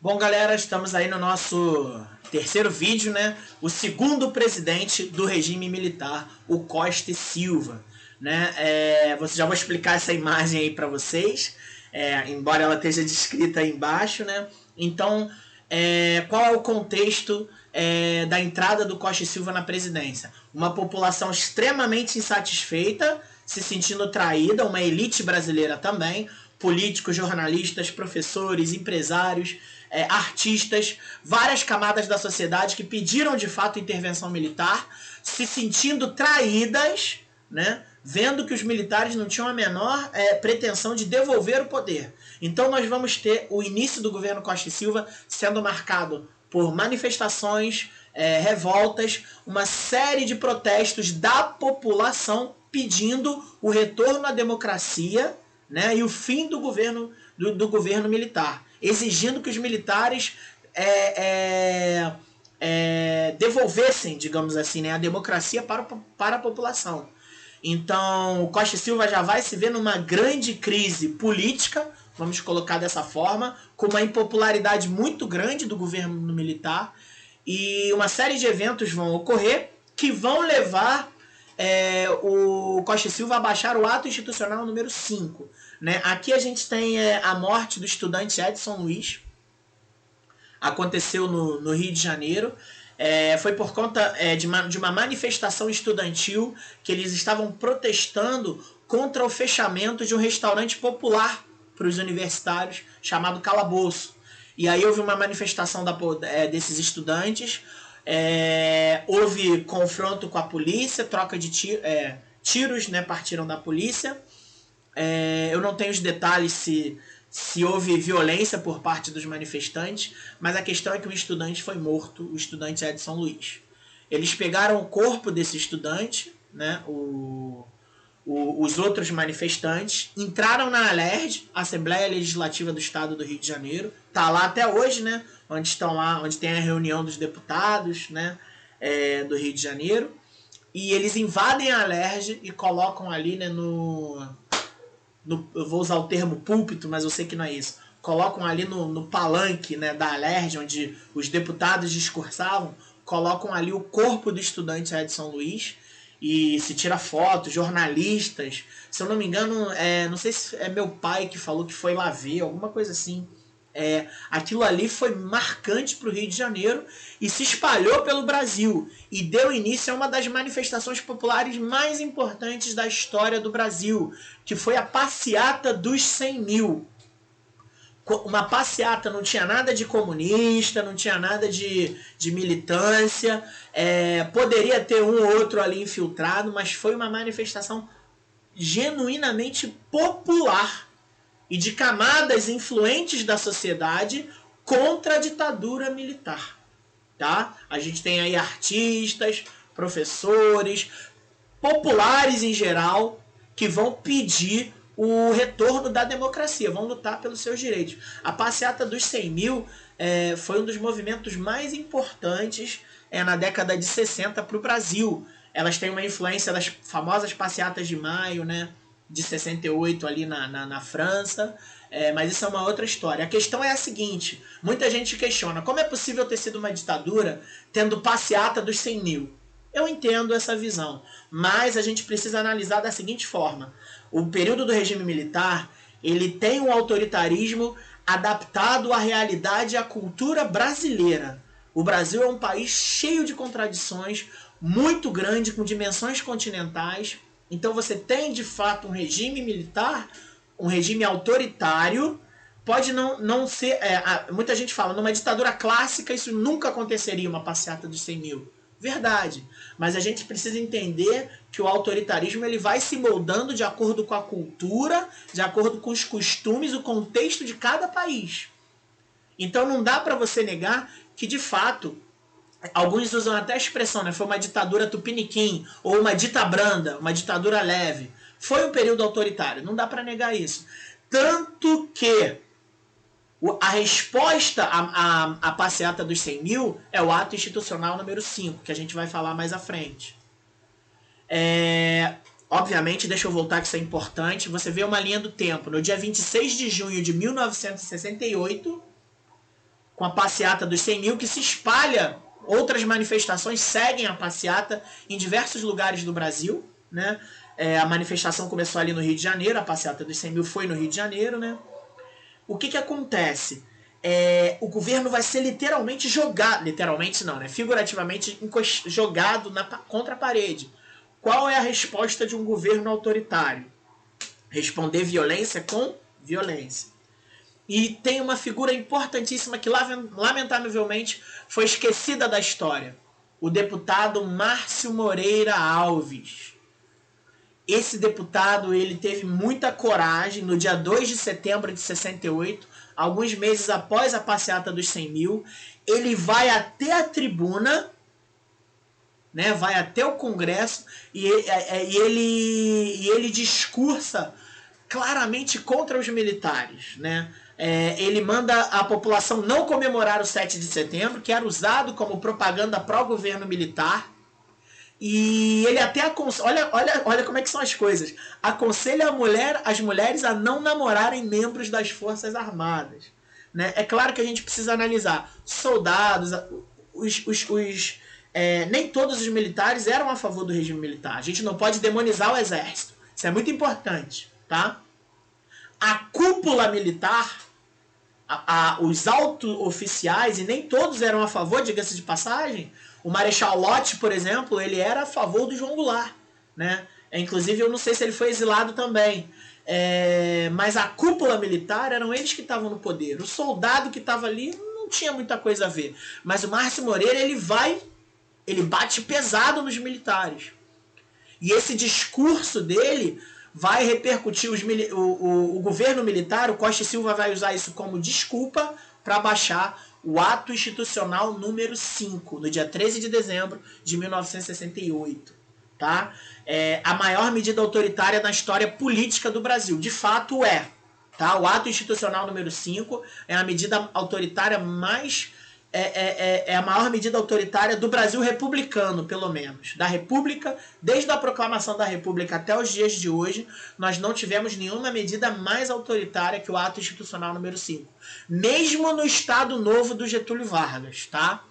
Bom, galera, estamos aí no nosso terceiro vídeo, né? O segundo presidente do regime militar, o Costa e Silva, né? Já vou explicar essa imagem aí para vocês, embora ela esteja descrita aí embaixo, né? Então, qual é o contexto da entrada do Costa e Silva na presidência? Uma população extremamente insatisfeita, se sentindo traída, uma elite brasileira também, políticos, jornalistas, professores, empresários, artistas, várias camadas da sociedade que pediram de fato intervenção militar, se sentindo traídas, né? Vendo que os militares não tinham a menor pretensão de devolver o poder. Então nós vamos ter o início do governo Costa e Silva sendo marcado por manifestações, revoltas, uma série de protestos da população pedindo o retorno à democracia, né, e o fim do governo militar, exigindo que os militares devolvessem, digamos assim, né, a democracia para a população. Então, o Costa e Silva já vai se ver numa grande crise política, vamos colocar dessa forma, com uma impopularidade muito grande do governo militar, e uma série de eventos vão ocorrer que vão levar o Costa e Silva a baixar o ato institucional número 5. Né? Aqui a gente tem a morte do estudante Edson Luiz. Aconteceu no Rio de Janeiro. Foi por conta de uma manifestação estudantil que eles estavam protestando contra o fechamento de um restaurante popular para os universitários chamado Calabouço. E aí houve uma manifestação desses estudantes, houve confronto com a polícia, troca de tiros, né, partiram da polícia. Eu não tenho os detalhes se houve violência por parte dos manifestantes, mas a questão é que um estudante foi morto, o estudante Edson Luiz. Eles pegaram o corpo desse estudante, né, os outros manifestantes, entraram na ALERJ, Assembleia Legislativa do Estado do Rio de Janeiro, tá lá até hoje, né, onde tem a reunião dos deputados, né, do Rio de Janeiro, e eles invadem a ALERJ e colocam ali, né, eu vou usar o termo púlpito, mas eu sei que não é isso, colocam ali no palanque, né, da ALERJ, onde os deputados discursavam, colocam ali o corpo do estudante Edson Luiz, e se tira foto, jornalistas, se eu não me engano, não sei se é meu pai que falou que foi lá ver, alguma coisa assim. Aquilo ali foi marcante para o Rio de Janeiro e se espalhou pelo Brasil e deu início a uma das manifestações populares mais importantes da história do Brasil, que foi a Passeata dos 100 mil. Uma passeata, não tinha nada de comunista, não tinha nada de militância, poderia ter um ou outro ali infiltrado, mas foi uma manifestação genuinamente popular e de camadas influentes da sociedade contra a ditadura militar. Tá? A gente tem aí artistas, professores, populares em geral, que vão pedir o retorno da democracia, vão lutar pelos seus direitos. A Passeata dos 100 mil foi um dos movimentos mais importantes na década de 60 para o Brasil. Elas têm uma influência das famosas Passeatas de Maio, né, de 68 ali na França, mas isso é uma outra história. A questão é a seguinte, muita gente questiona, como é possível ter sido uma ditadura tendo Passeata dos 100 mil? Eu entendo essa visão, mas a gente precisa analisar da seguinte forma. O período do regime militar, ele tem um autoritarismo adaptado à realidade e à cultura brasileira. O Brasil é um país cheio de contradições, muito grande, com dimensões continentais. Então você tem, de fato, um regime militar, um regime autoritário. Pode não ser... muita gente fala, numa ditadura clássica isso nunca aconteceria, uma passeata dos 100 mil. Verdade, mas a gente precisa entender que o autoritarismo ele vai se moldando de acordo com a cultura, de acordo com os costumes, o contexto de cada país. Então não dá para você negar que, de fato, alguns usam até a expressão, né, foi uma ditadura tupiniquim, ou uma ditabranda, uma ditadura leve. Foi um período autoritário, não dá para negar isso. Tanto que a resposta à passeata dos 100 mil é o ato institucional número 5, que a gente vai falar mais à frente. Obviamente, deixa eu voltar que isso é importante, você vê uma linha do tempo. No dia 26 de junho de 1968, com a passeata dos 100 mil, que se espalha, outras manifestações seguem a passeata em diversos lugares do Brasil, né? A manifestação começou ali no Rio de Janeiro, a passeata dos 100 mil foi no Rio de Janeiro, né? O que acontece? O governo vai ser literalmente jogado, literalmente não, né? Figurativamente jogado contra a parede. Qual é a resposta de um governo autoritário? Responder violência com violência. E tem uma figura importantíssima que lamentavelmente foi esquecida da história. O deputado Márcio Moreira Alves. Esse deputado, ele teve muita coragem. No dia 2 de setembro de 68, alguns meses após a passeata dos 100 mil, ele vai até a tribuna, né, vai até o Congresso e ele discursa claramente contra os militares, né? Ele manda a população não comemorar o 7 de setembro, que era usado como propaganda pró-governo militar. E ele até olha como é que são as coisas. Aconselha as mulheres a não namorarem membros das Forças Armadas. Né? É claro que a gente precisa analisar. Soldados, nem todos os militares eram a favor do regime militar. A gente não pode demonizar o exército. Isso é muito importante. Tá? A cúpula militar, os altos oficiais, e nem todos eram a favor, diga-se de passagem. O Marechal Lott, por exemplo, ele era a favor do João Goulart, né? Inclusive, eu não sei se ele foi exilado também. Mas a cúpula militar eram eles que estavam no poder. O soldado que estava ali não tinha muita coisa a ver. Mas o Márcio Moreira, ele bate pesado nos militares. E esse discurso dele vai repercutir o governo militar. O Costa e Silva vai usar isso como desculpa para baixar o ato institucional número 5, no dia 13 de dezembro de 1968. Tá? A maior medida autoritária na história política do Brasil. De fato é. Tá? O ato institucional número 5 é a medida autoritária mais... a maior medida autoritária do Brasil republicano, pelo menos. Da República, desde a proclamação da República até os dias de hoje, nós não tivemos nenhuma medida mais autoritária que o ato institucional número 5. Mesmo no Estado Novo do Getúlio Vargas. Tá?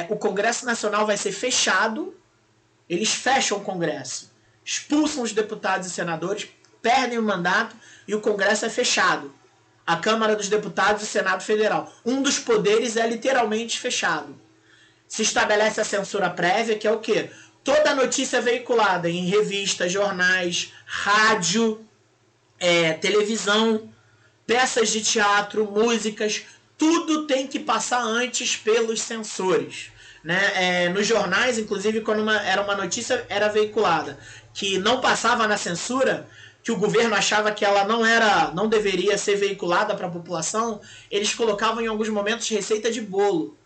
O Congresso Nacional vai ser fechado. Eles fecham o Congresso. Expulsam os deputados e senadores, perdem o mandato e o Congresso é fechado. A Câmara dos Deputados e o Senado Federal. Um dos poderes é literalmente fechado. Se estabelece a censura prévia, que é o quê? Toda notícia veiculada em revistas, jornais, rádio, televisão, peças de teatro, músicas, tudo tem que passar antes pelos censores. Né? Nos jornais, inclusive, quando era uma notícia era veiculada que não passava na censura, que o governo achava que ela não deveria ser veiculada para a população, eles colocavam em alguns momentos receita de bolo.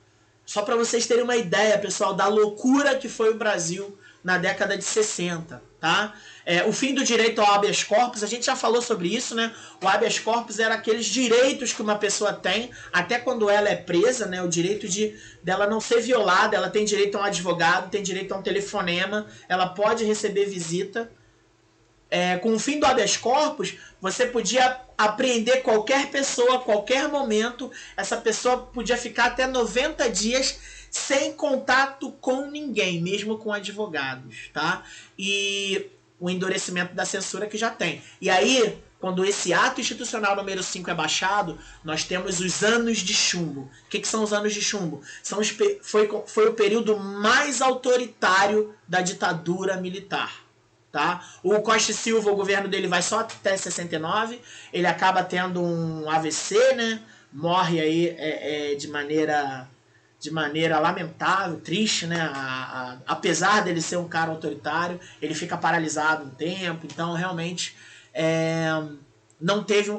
Só para vocês terem uma ideia, pessoal, da loucura que foi o Brasil na década de 60. Tá? O fim do direito ao habeas corpus, a gente já falou sobre isso, né? O habeas corpus era aqueles direitos que uma pessoa tem, até quando ela é presa, né? O direito dela não ser violada, ela tem direito a um advogado, tem direito a um telefonema, ela pode receber visita. Com o fim do habeas corpus, você podia apreender qualquer pessoa a qualquer momento. Essa pessoa podia ficar até 90 dias sem contato com ninguém, mesmo com advogados. Tá? E o endurecimento da censura que já tem. E aí, quando esse ato institucional número 5 é baixado, nós temos os anos de chumbo. O que são os anos de chumbo? Foi o período mais autoritário da ditadura militar. Tá? O Costa e Silva, o governo dele vai só até 69, ele acaba tendo um AVC, né? Morre aí de maneira lamentável, triste, né? Apesar dele ser um cara autoritário, ele fica paralisado um tempo, então realmente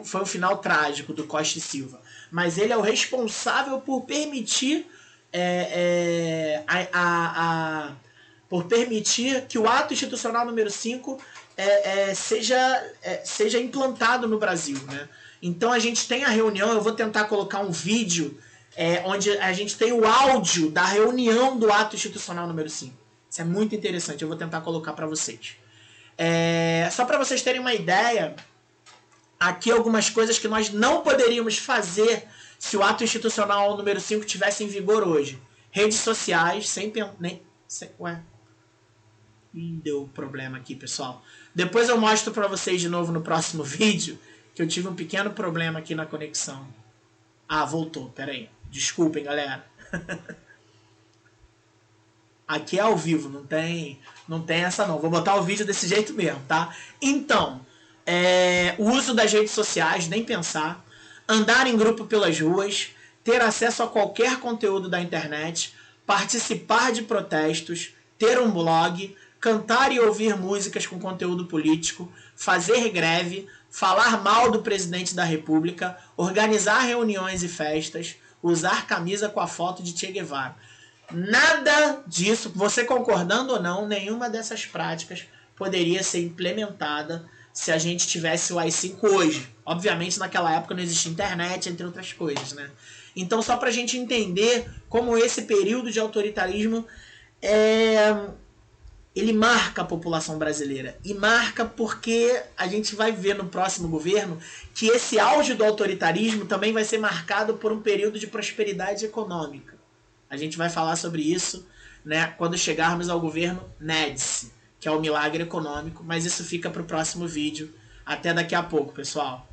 foi um final trágico do Costa e Silva. Mas ele é o responsável por permitir por permitir que o ato institucional número 5 seja implantado no Brasil. Né? Então a gente tem a reunião, eu vou tentar colocar um vídeo onde a gente tem o áudio da reunião do ato institucional número 5. Isso é muito interessante, eu vou tentar colocar para vocês. Só para vocês terem uma ideia, aqui algumas coisas que nós não poderíamos fazer se o ato institucional número 5 tivesse em vigor hoje. Redes sociais, ué. Ih, deu problema aqui, pessoal. Depois eu mostro pra vocês de novo no próximo vídeo, que eu tive um pequeno problema aqui na conexão. Ah, voltou, pera aí. Desculpem, galera. Aqui é ao vivo, não tem essa não. Vou botar o vídeo desse jeito mesmo, tá? Então, o uso das redes sociais, nem pensar. Andar em grupo pelas ruas, ter acesso a qualquer conteúdo da internet, participar de protestos, ter um blog, cantar e ouvir músicas com conteúdo político, fazer greve, falar mal do presidente da república, organizar reuniões e festas, usar camisa com a foto de Che Guevara. Nada disso, você concordando ou não, nenhuma dessas práticas poderia ser implementada se a gente tivesse o AI-5 hoje. Obviamente, naquela época não existia internet, entre outras coisas, né? Então, só pra gente entender como esse período de autoritarismo ele marca a população brasileira. E marca porque a gente vai ver no próximo governo que esse auge do autoritarismo também vai ser marcado por um período de prosperidade econômica. A gente vai falar sobre isso, né, quando chegarmos ao governo Médici, que é o milagre econômico, mas isso fica para o próximo vídeo. Até daqui a pouco, pessoal.